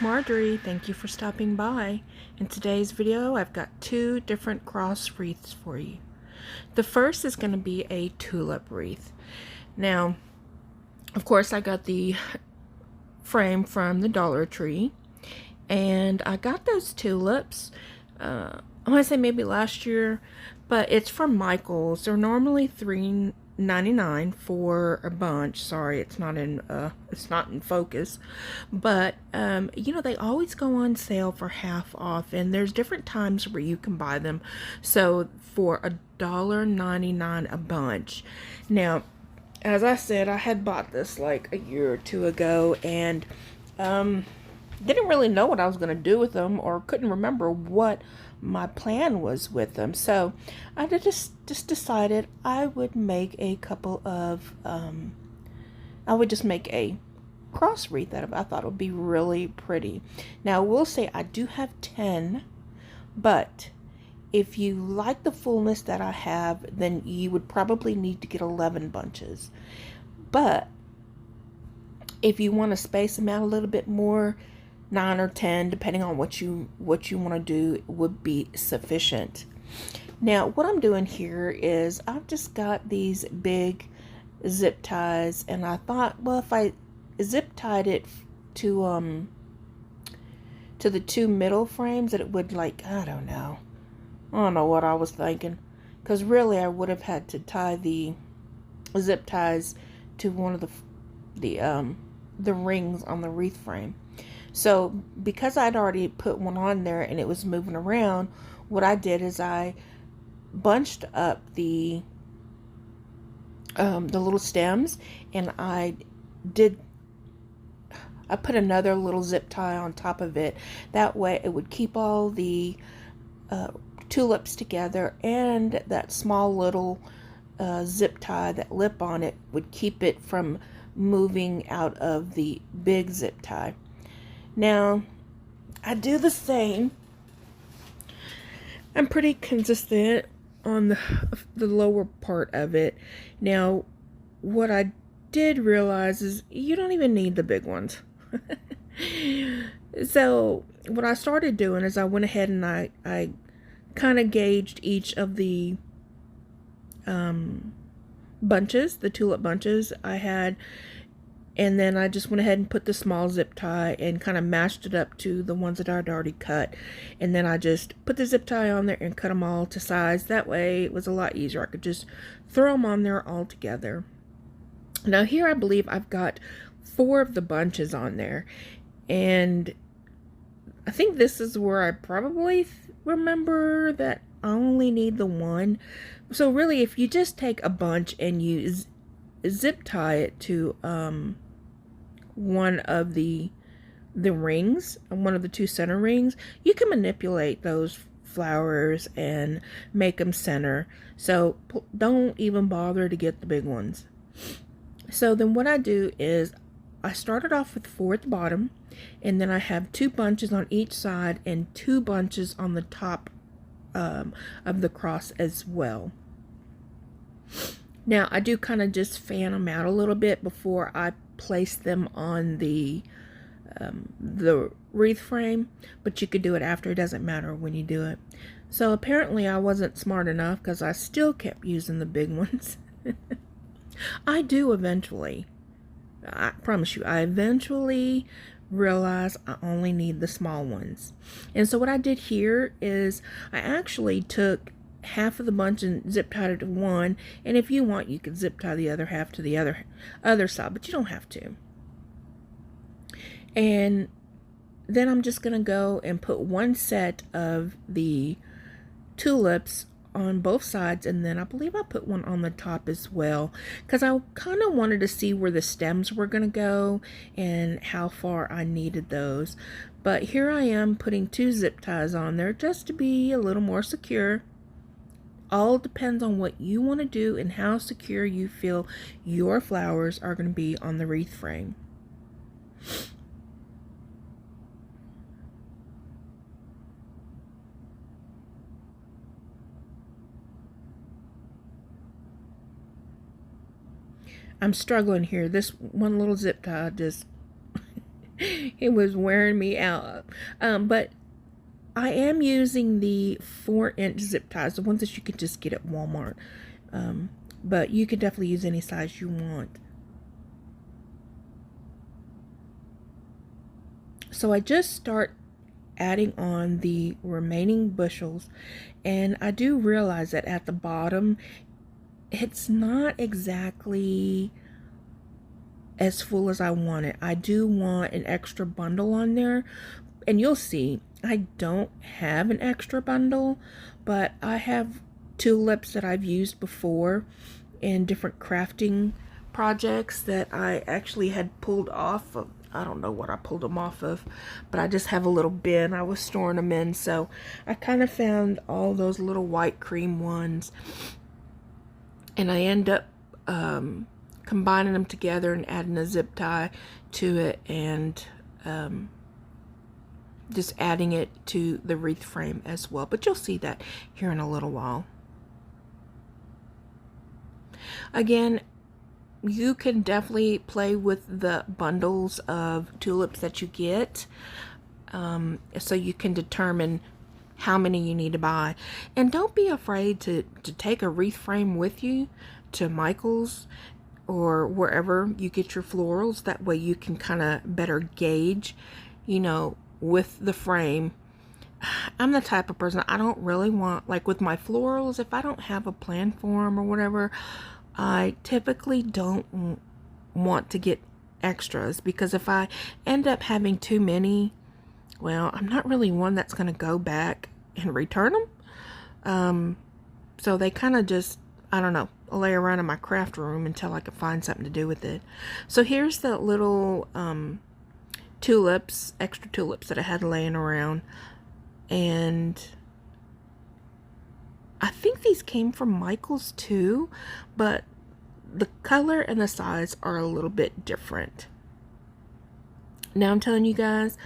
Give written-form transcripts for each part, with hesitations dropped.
it's Marjorie. Thank you for stopping by. In today's video, I've got two different cross wreaths for you. The first is going to be a tulip wreath. Now, of course, I got the frame from the Dollar Tree, and I got those tulips, I want to say maybe last year, but it's from Michael's. They're normally $3.99 for a bunch. Sorry, it's not in focus, but you know, they always go on sale for half off, and there's different times where you can buy them. So for $1.99 a bunch. Now, as I said, I had bought this like a year or two ago, and didn't really know what I was going to do with them, or couldn't remember what my plan was with them. So I just decided I would make a couple of I would just make a cross wreath out of it. I thought it would be really pretty. Now I will say I do have 10, but if you like the fullness that I have, then you would probably need to get 11 bunches. But if you want to space them out a little bit more, 9 or 10, depending on what you want to do, would be sufficient. Now, what I'm doing here is I've just got these big zip ties, and I thought, well, if I zip tied it to the two middle frames, that it would, like, I don't know what I was thinking, because really I would have had to tie the zip ties to one of the rings on the wreath frame. So because I'd already put one on there and it was moving around, what I did is I bunched up the little stems, and I put another little zip tie on top of it. That way it would keep all the tulips together, and that small little zip tie, that lip on it, would keep it from moving out of the big zip tie. Now, I do the same. I'm pretty consistent on the lower part of it. Now, what I did realize is you don't even need the big ones. So, what I started doing is I went ahead and I kind of gauged each of the bunches, the tulip bunches I had, and then I just went ahead and put the small zip tie and kind of matched it up to the ones that I'd already cut. And then I just put the zip tie on there and cut them all to size. That way it was a lot easier. I could just throw them on there all together. Now here I believe I've got 4 of the bunches on there. And I think this is where I probably remember that I only need the one. So really, if you just take a bunch and you zip tie it to one of the rings, one of the 2 center rings, you can manipulate those flowers and make them center. So don't even bother to get the big ones. So then what I do is I started off with 4 at the bottom, and then I have 2 bunches on each side and 2 bunches on the top of the cross as well. Now, I do kind of just fan them out a little bit before I place them on the wreath frame, but you could do it after. It doesn't matter when you do it. So apparently I wasn't smart enough, because I still kept using the big ones. I do eventually. I promise you, I eventually realize I only need the small ones. And so what I did here is I actually took half of the bunch and zip tied it to one, and if you want, you could zip tie the other half to the other side, but you don't have to. And then I'm just gonna go and put 1 set of the tulips on both sides, and then I believe I put one on the top as well, because I kind of wanted to see where the stems were gonna go and how far I needed those. But here I am putting 2 zip ties on there just to be a little more secure. All depends on what you want to do and how secure you feel your flowers are going to be on the wreath frame. I'm struggling here. This one little zip tie just It was wearing me out. But I am using the 4-inch zip ties, the ones that you can just get at Walmart. But you can definitely use any size you want. So I just start adding on the remaining bushels, and I do realize that at the bottom it's not exactly as full as I want it. I do want an extra bundle on there, and you'll see I don't have an extra bundle, but I have tulips that I've used before in different crafting projects that I actually had pulled off of. I don't know what I pulled them off of, but I just have a little bin I was storing them in. So I kind of found all those little white cream ones, and I end up combining them together and adding a zip tie to it, and just adding it to the wreath frame as well. But you'll see that here in a little while. Again, you can definitely play with the bundles of tulips that you get, so you can determine how many you need to buy. And don't be afraid to take a wreath frame with you to Michael's or wherever you get your florals. That way you can kind of better gauge, you know, with the frame. I'm the type of person, I don't really want, like with my florals, if I don't have a plan for them or whatever, I typically don't want to get extras, because if I end up having too many, well, I'm not really one that's going to go back and return them. So they kind of just, I don't know, lay around in my craft room until I can find something to do with it. So here's the little tulips, extra tulips that I had laying around, and I think these came from Michael's too, but the color and the size are a little bit different. Now I'm telling you guys,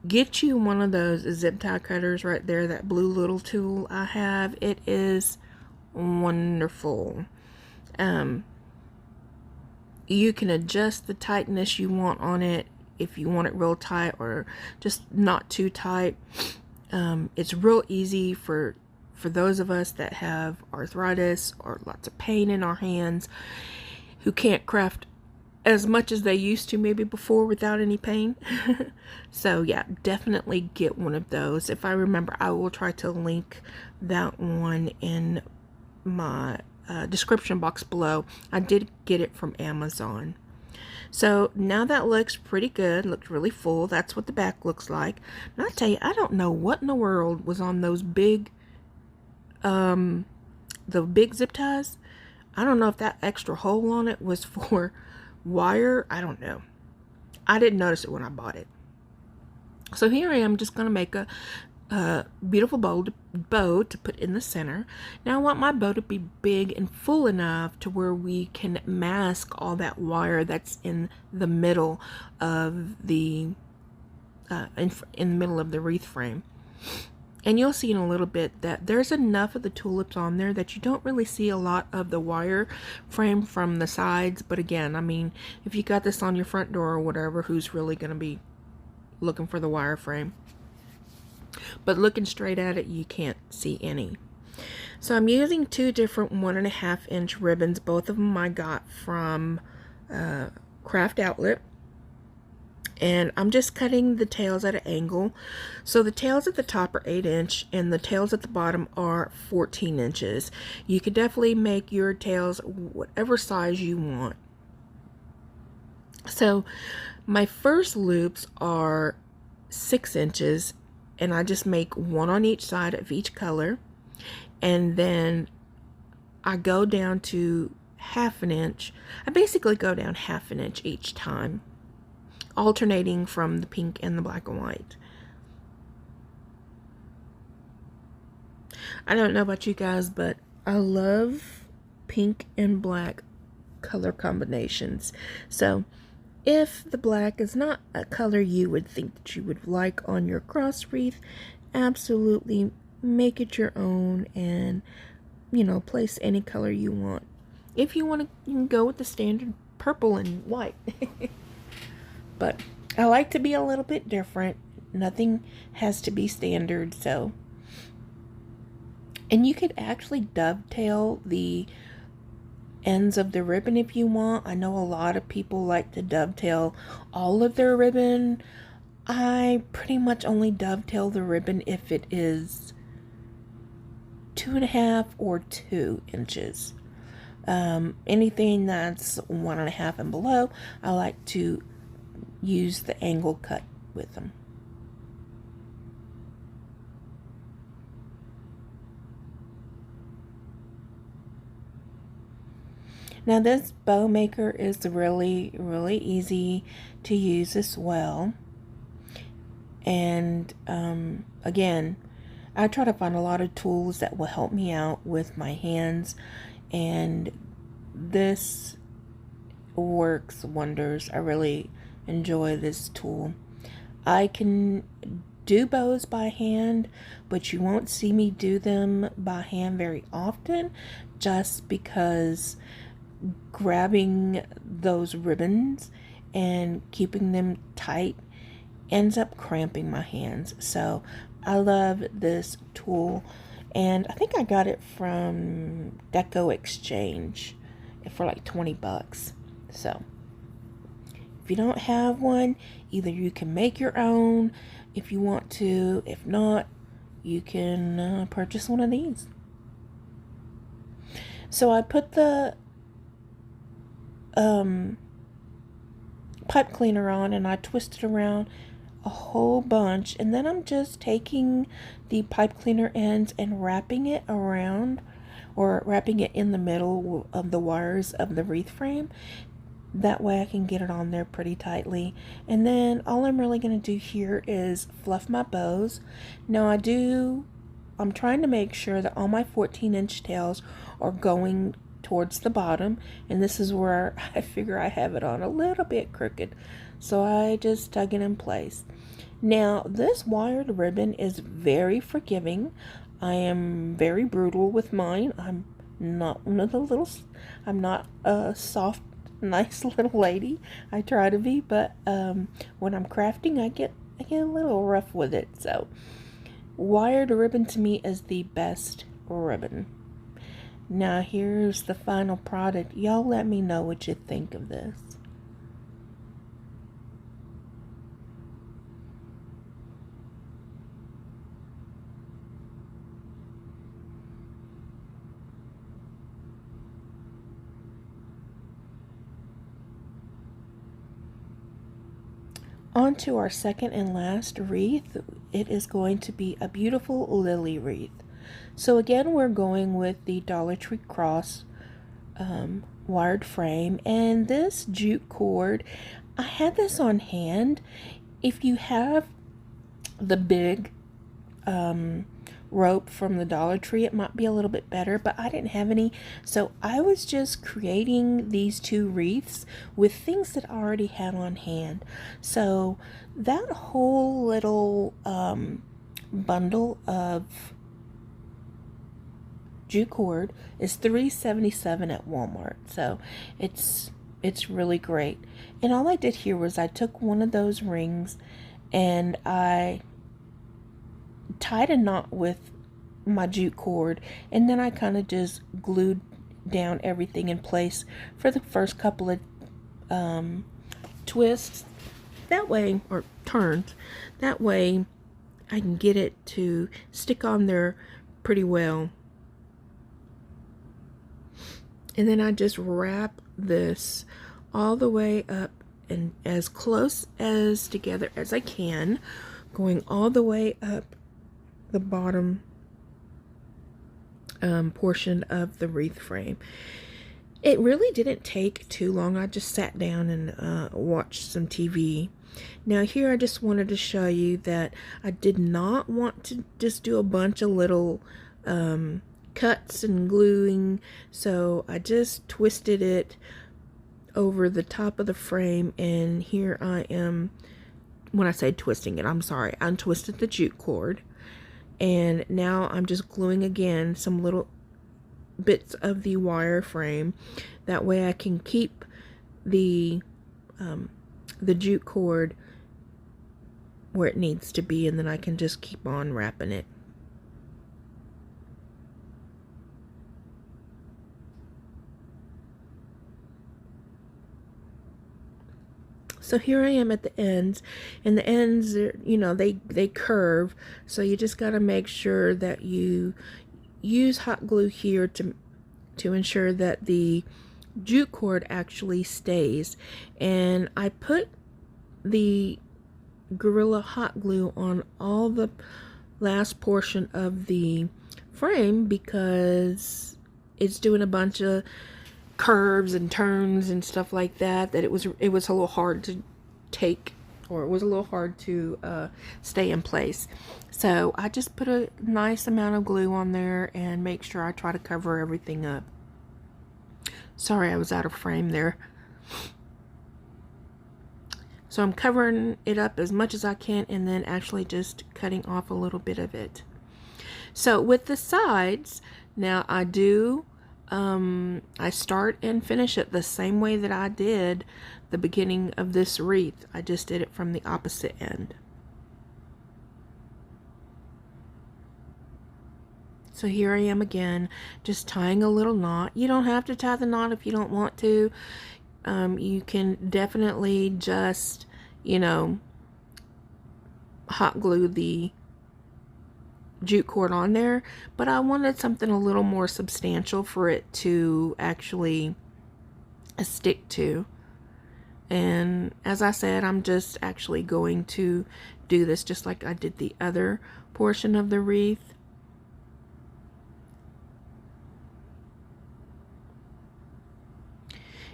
get you one of those zip tie cutters right there, that blue little tool I have. It is wonderful. You can adjust the tightness you want on it, if you want it real tight or just not too tight. It's real easy for those of us that have arthritis or lots of pain in our hands, who can't craft as much as they used to maybe before without any pain. So yeah, definitely get one of those. If I remember, I will try to link that one in my description box below. I did get it from Amazon. So now that looks pretty good, looks really full. That's what the back looks like. And I tell you, I don't know what in the world was on those big the big zip ties. I don't know if that extra hole on it was for wire. I don't know. I didn't notice it when I bought it. So here I am, just going to make a beautiful bow to put in the center. Now I want my bow to be big and full enough to where we can mask all that wire that's in the middle of the in the middle of the wreath frame. And you'll see in a little bit that there's enough of the tulips on there that you don't really see a lot of the wire frame from the sides. But again, I mean, if you got this on your front door or whatever, who's really going to be looking for the wire frame? But looking straight at it, you can't see any. So I'm using two different 1.5-inch ribbons. Both of them I got from Craft Outlet. And I'm just cutting the tails at an angle. So the tails at the top are 8-inch and the tails at the bottom are 14 inches. You could definitely make your tails whatever size you want. So my first loops are 6 inches, and I just make one on each side of each color. And then I go down to 1/2 inch. I basically go down 1/2 inch each time, alternating from the pink and the black and white. I don't know about you guys, but I love pink and black color combinations. So if the black is not a color you would think that you would like on your cross wreath, absolutely make it your own, and you know, place any color you want. If you want to, you can go with the standard purple and white. But I like to be a little bit different. Nothing has to be standard, so. And you could actually dovetail the ends of the ribbon if you want. I know a lot of people like to dovetail all of their ribbon. I pretty much only dovetail the ribbon if it is 2.5 or 2 inches. Anything that's 1.5 and below, I like to use the angle cut with them. Now this bow maker is really easy to use as well. And again, I try to find a lot of tools that will help me out with my hands, and this works wonders. I really enjoy this tool. I can do bows by hand, but you won't see me do them by hand very often, just because grabbing those ribbons and keeping them tight ends up cramping my hands. So I love this tool, and I think I got it from Deco Exchange for like 20 bucks. So if you don't have one, either you can make your own if you want to. If not, you can purchase one of these. So I put the pipe cleaner on, and I twist it around a whole bunch, and then I'm just taking the pipe cleaner ends and wrapping it around, or wrapping it in the middle of the wires of the wreath frame. That way I can get it on there pretty tightly. And then all I'm really going to do here is fluff my bows. Now I'm trying to make sure that all my 14-inch tails are going towards the bottom, and this is where I figure I have it on a little bit crooked, so I just tug it in place. Now this wired ribbon is very forgiving. I am very brutal with mine. I'm not a soft, nice little lady. I try to be, but when I'm crafting, I get a little rough with it. So wired ribbon to me is the best ribbon. Now here's the final product. Y'all let me know what you think of this. On to our second and last wreath. It is going to be a beautiful lily wreath. So again, we're going with the Dollar Tree Cross wired frame, and this jute cord, I had this on hand. If you have the big rope from the Dollar Tree, it might be a little bit better, but I didn't have any, so I was just creating these two wreaths with things that I already had on hand. So that whole little bundle of jute cord is $3.77 at Walmart, so it's really great. And all I did here was I took one of those rings and I tied a knot with my jute cord, and then I kind of just glued down everything in place for the first couple of twists, that way, or turns, that way I can get it to stick on there pretty well. And then I just wrap this all the way up and as close as together as I can, going all the way up the bottom portion of the wreath frame. It really didn't take too long. I just sat down and watched some TV. Now here I just wanted to show you that I did not want to just do a bunch of little cuts and gluing, so I just twisted it over the top of the frame, and here I am. When I say twisting it, I'm sorry, I untwisted the jute cord, and now I'm just gluing again some little bits of the wire frame. That way I can keep the jute cord where it needs to be, and then I can just keep on wrapping it. So here I am at the ends, and the ends are, you know, they curve, so you just got to make sure that you use hot glue here to ensure that the jute cord actually stays. And I put the Gorilla hot glue on all the last portion of the frame because it's doing a bunch of curves and turns and stuff like that, it was a little hard to take, or it was a little hard to stay in place. So I just put a nice amount of glue on there and make sure I try to cover everything up. Sorry, I was out of frame there. So I'm covering it up as much as I can, and then actually just cutting off a little bit of it. So with the sides, now I do I start and finish it the same way that I did the beginning of this wreath. I just did it from the opposite end. So here I am again, just tying a little knot. You don't have to tie the knot if you don't want to. You can definitely just, you know, hot glue the jute cord on there, but I wanted something a little more substantial for it to actually stick to. And as I said, I'm just actually going to do this just like I did the other portion of the wreath.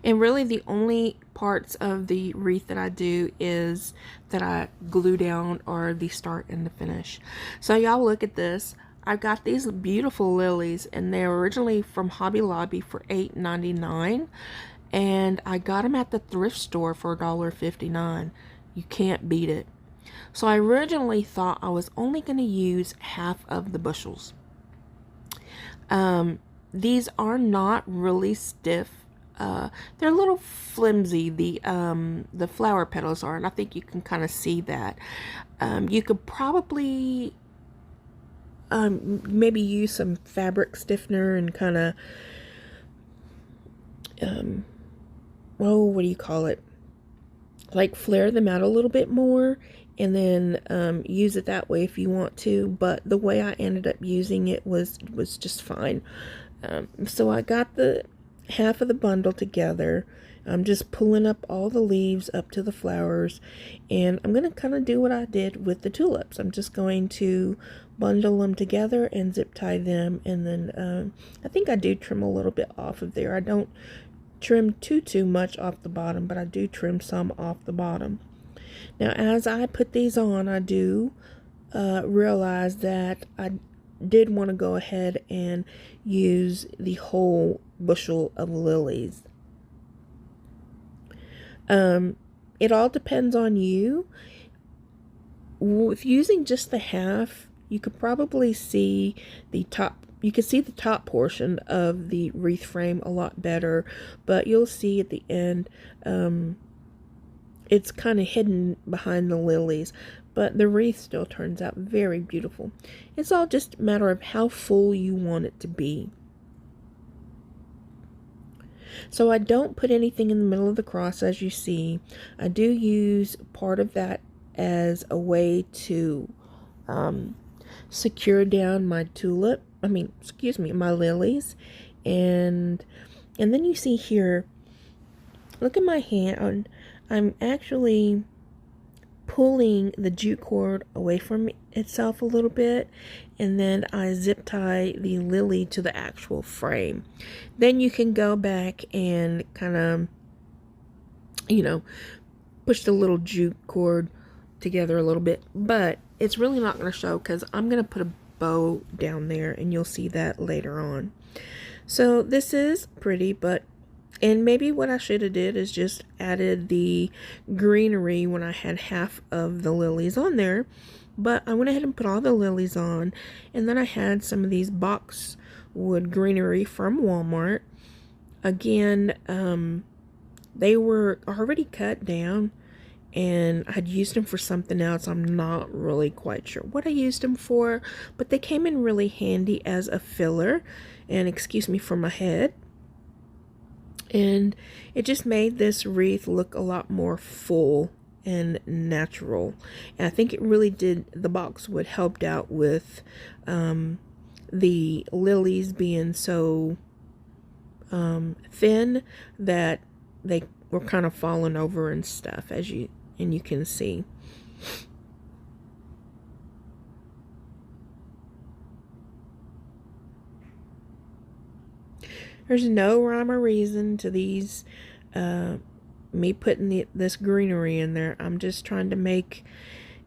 And really the only parts of the wreath that I do is that I glue down are the start and the finish. So y'all look at this. I've got these beautiful lilies, and they're originally from Hobby Lobby for $8.99, and I got them at the thrift store for $1.59. You can't beat it. So I originally thought I was only going to use half of the bushels. These are not really stiff. They're a little flimsy, the flower petals are, and I think you can kind of see that. You could probably maybe use some fabric stiffener and kind of oh, what do you call it, like flare them out a little bit more, and then use it that way if you want to. But the way I ended up using it was just fine. So I got the half of the bundle together. I'm just pulling up all the leaves up to the flowers, and I'm going to kind of do what I did with the tulips. I'm just going to bundle them together and zip tie them, and then I think I do trim a little bit off of there. I don't trim too much off the bottom, but I do trim some off the bottom. Now as I put these on, I do realize that I did want to go ahead and use the whole bushel of lilies. It all depends on you. With using just the half, you could probably see the top. You can see the top portion of the wreath frame a lot better, but you'll see at the end, it's kind of hidden behind the lilies, but the wreath still turns out very beautiful. It's all just a matter of how full you want it to be. So I don't put anything in the middle of the cross, as you see. I do use part of that as a way to secure down my my lilies. And then you see here, look at my hand. I'm actually pulling the jute cord away from itself a little bit, and then I zip tie the lily to the actual frame. Then you can go back and kind of, you know, push the little jute cord together a little bit, but it's really not going to show because I'm going to put a bow down there, and you'll see that later on. So this is pretty, and maybe what I should have did is just added the greenery when I had half of the lilies on there. But I went ahead and put all the lilies on, and then I had some of these Boxwood greenery from Walmart. Again, they were already cut down, and I'd used them for something else. I'm not really quite sure what I used them for, but they came in really handy as a filler, and excuse me for my head. And it just made this wreath look a lot more full and natural. And I think it really did, the boxwood helped out with the lilies being so thin that they were kind of falling over and stuff, as you can see. There's no rhyme or reason to these, me putting this greenery in there. I'm just trying to make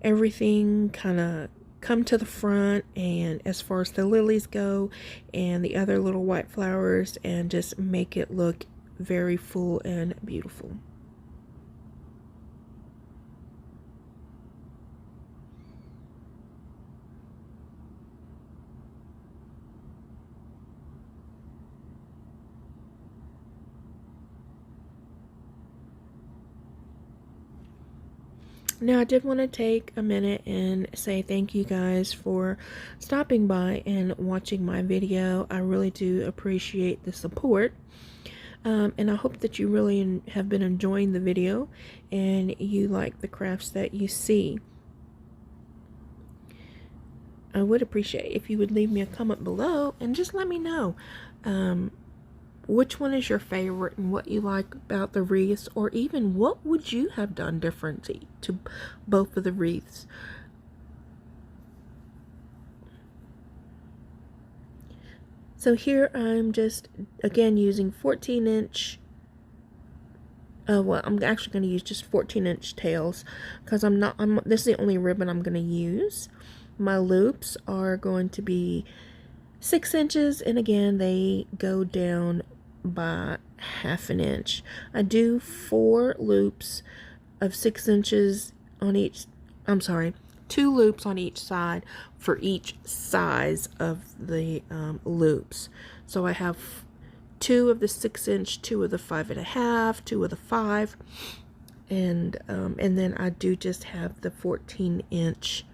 everything kind of come to the front, and as far as the lilies go and the other little white flowers, and just make it look very full and beautiful. Now, I did want to take a minute and say thank you guys for stopping by and watching my video. I really do appreciate the support. And I hope that you really have been enjoying the video and you like the crafts that you see. I would appreciate if you would leave me a comment below and just let me know which one is your favorite and what you like about the wreaths, or even what would you have done different to both of the wreaths. So here I'm just again using 14-inch, well, I'm actually going to use just 14-inch tails because this is the only ribbon I'm going to use. My loops are going to be 6 inches, and again they go down by ½ an inch. I do 4 loops of 6 inches on each, I'm sorry, 2 loops on each side for each size of the loops. So I have 2 of the 6-inch, 2 of the 5.5, 2 of the 5, and then I do just have the 14-inch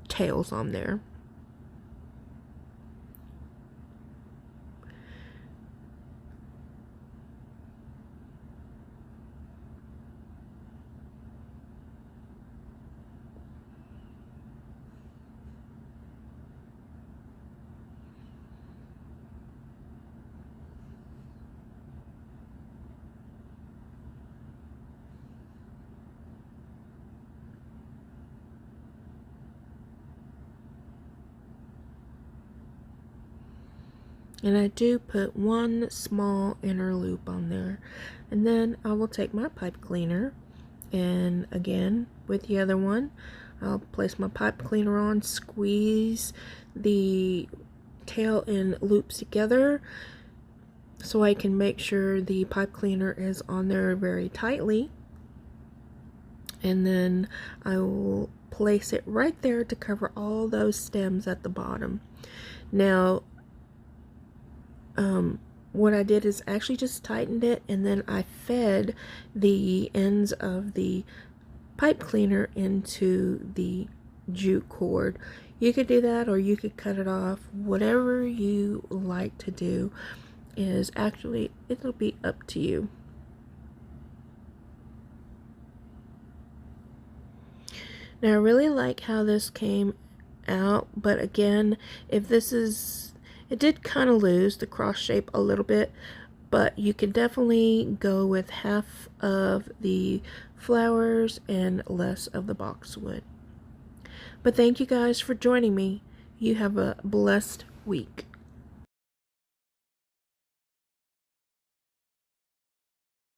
tails on there. And I do put 1 small inner loop on there, and then I will take my pipe cleaner, and again with the other one I'll place my pipe cleaner on, squeeze the tail and loops together so I can make sure the pipe cleaner is on there very tightly, and then I will place it right there to cover all those stems at the bottom. Now what I did is actually just tightened it, and then I fed the ends of the pipe cleaner into the jute cord. You could do that, or you could cut it off. Whatever you like to do is actually, it'll be up to you. Now I really like how this came out, but again, if this is, it did kind of lose the cross shape a little bit, but you can definitely go with half of the flowers and less of the boxwood. But thank you guys for joining me. You have a blessed week.